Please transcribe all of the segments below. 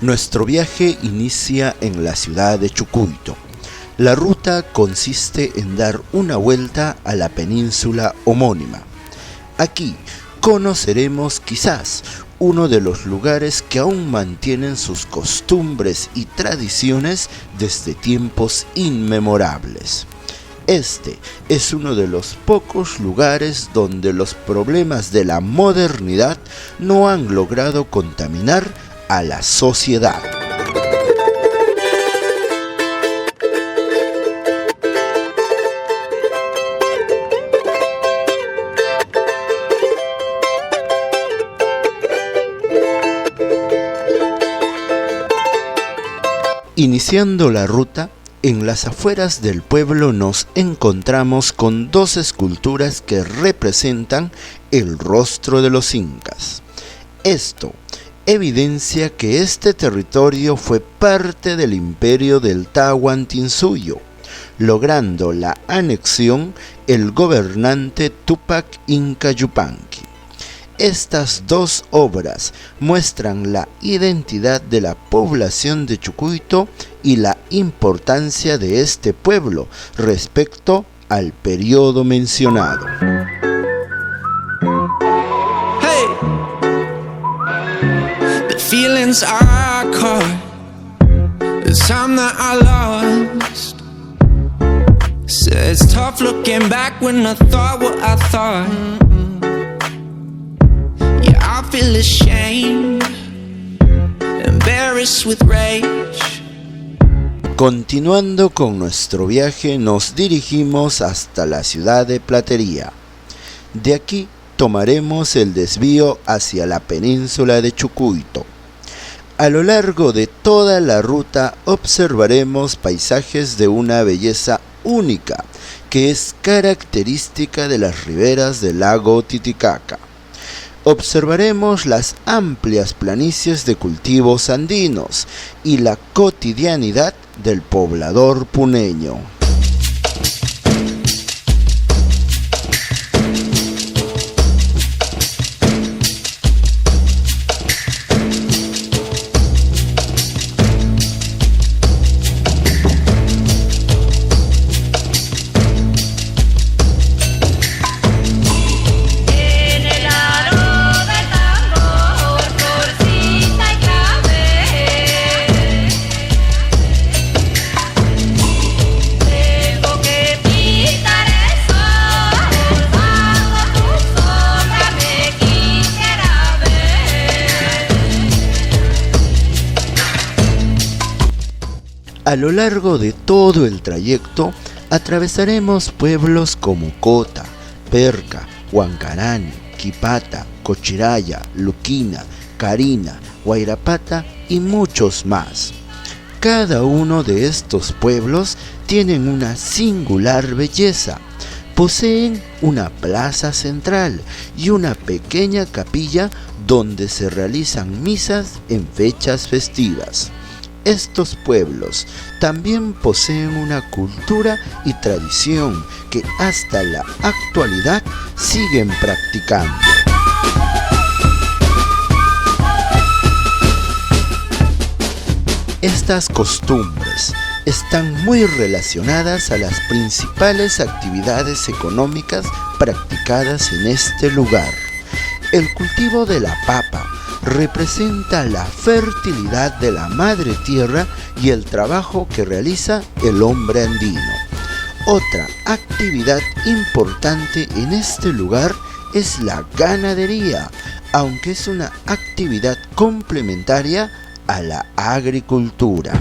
Nuestro viaje inicia en la ciudad de Chucuito. La ruta consiste en dar una vuelta a la península homónima. Aquí conoceremos quizás uno de los lugares que aún mantienen sus costumbres y tradiciones desde tiempos inmemorables. Este es uno de los pocos lugares donde los problemas de la modernidad no han logrado contaminar a la sociedad. Iniciando la ruta, en las afueras del pueblo nos encontramos con dos esculturas que representan el rostro de los incas. Esto evidencia que este territorio fue parte del imperio del Tahuantinsuyo, logrando la anexión el gobernante Tupac Inca Yupanqui. Estas dos obras muestran la identidad de la población de Chucuito y la importancia de este pueblo respecto al periodo mencionado. Hey, the feelings I caught, the time that I lost. So it's tough looking back when I thought what I thought. I feel ashamed, embarrassed with rage. Continuando con nuestro viaje, nos dirigimos hasta la ciudad de Platería. De aquí tomaremos el desvío hacia la península de Chucuito. A lo largo de toda la ruta observaremos paisajes de una belleza única, que es característica de las riberas del lago Titicaca. Observaremos las amplias planicies de cultivos andinos y la cotidianidad del poblador puneño. A lo largo de todo el trayecto atravesaremos pueblos como Cota, Perca, Huancarani, Quipata, Cochiraya, Luquina, Carina, Huayrapata y muchos más. Cada uno de estos pueblos tienen una singular belleza. Poseen una plaza central y una pequeña capilla donde se realizan misas en fechas festivas. Estos pueblos también poseen una cultura y tradición que hasta la actualidad siguen practicando. Estas costumbres están muy relacionadas a las principales actividades económicas practicadas en este lugar. El cultivo de la papa representa la fertilidad de la madre tierra y el trabajo que realiza el hombre andino. Otra actividad importante en este lugar es la ganadería, aunque es una actividad complementaria a la agricultura.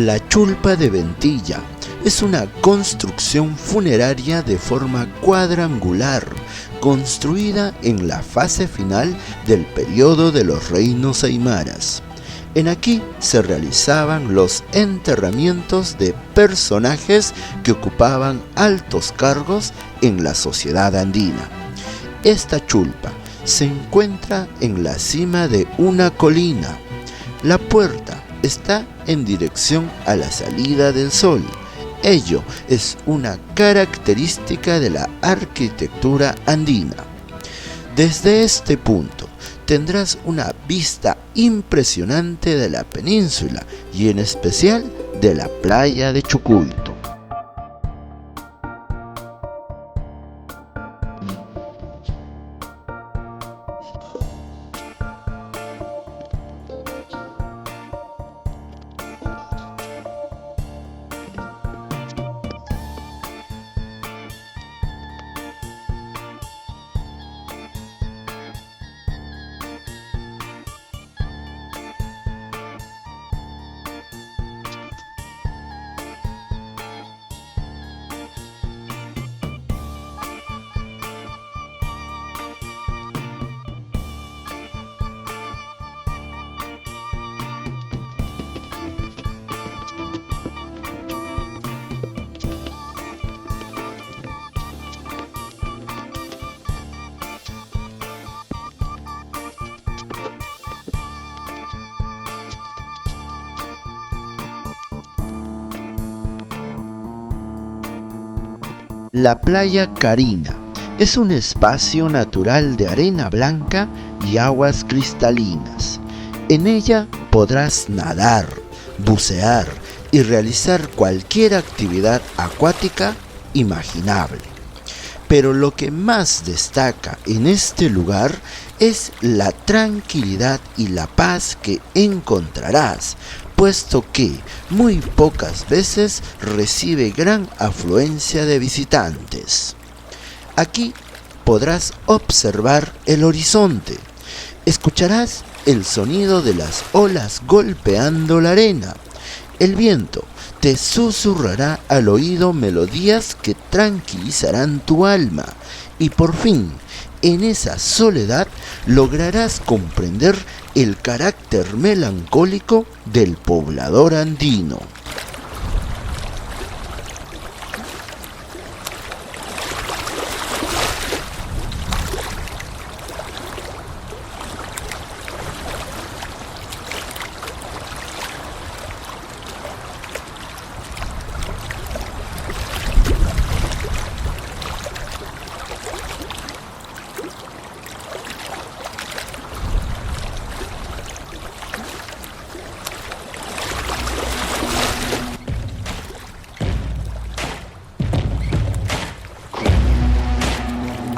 La chulpa de Ventilla es una construcción funeraria de forma cuadrangular, construida en la fase final del periodo de los reinos aymaras. En aquí se realizaban los enterramientos de personajes que ocupaban altos cargos en la sociedad andina. Esta chulpa se encuentra en la cima de una colina. La puerta está en dirección a la salida del sol. Ello es una característica de la arquitectura andina. Desde este punto tendrás una vista impresionante de la península y en especial de la playa de Chucuito. La playa Carina es un espacio natural de arena blanca y aguas cristalinas. En ella podrás nadar, bucear y realizar cualquier actividad acuática imaginable. Pero lo que más destaca en este lugar es la tranquilidad y la paz que encontrarás, puesto que muy pocas veces recibe gran afluencia de visitantes. Aquí podrás observar el horizonte, escucharás el sonido de las olas golpeando la arena. El viento te susurrará al oído melodías que tranquilizarán tu alma y por fin, en esa soledad lograrás comprender el carácter melancólico del poblador andino.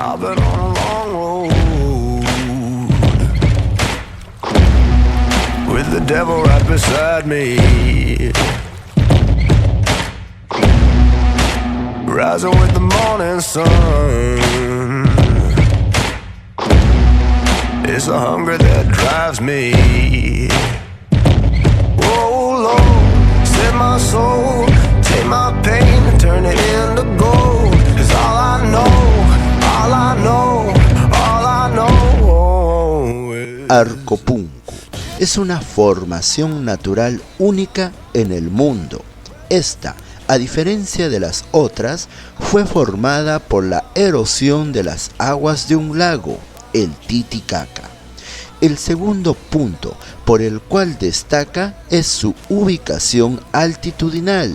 I've been on a long road with the devil right beside me, rising with the morning sun. It's the hunger that drives me. Oh Lord, set my soul, take my pain and turn it into gold. 'Cause all I know Arcopunco es una formación natural única en el mundo. Esta, a diferencia de las otras, fue formada por la erosión de las aguas de un lago, el Titicaca. El segundo punto por el cual destaca es su ubicación altitudinal,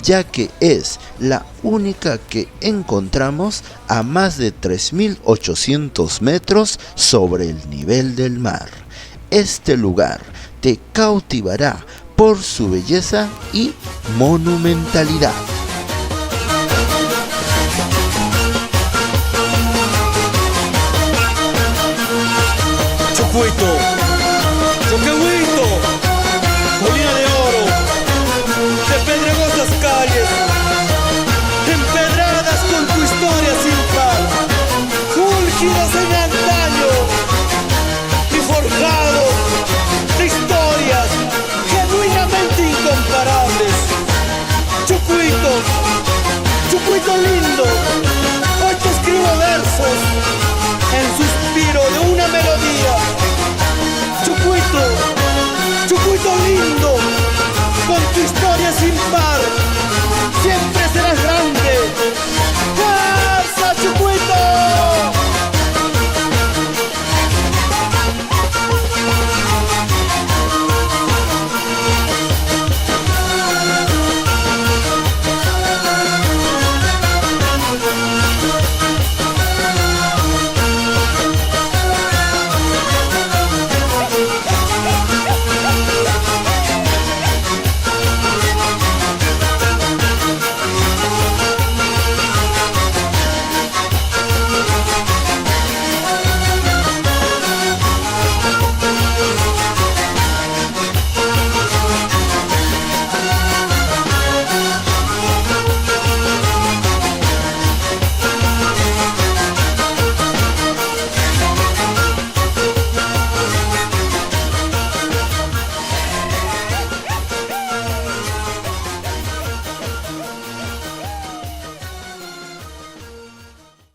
ya que es la única que encontramos a más de 3.800 metros sobre el nivel del mar. Este lugar te cautivará por su belleza y monumentalidad. Chucuito, Choquehuito, colina de oro, de pedregosas calles, empedradas con tu historia sin par, úlgidos en antaño y forjados de historias genuinamente incomparables. memoria sin par.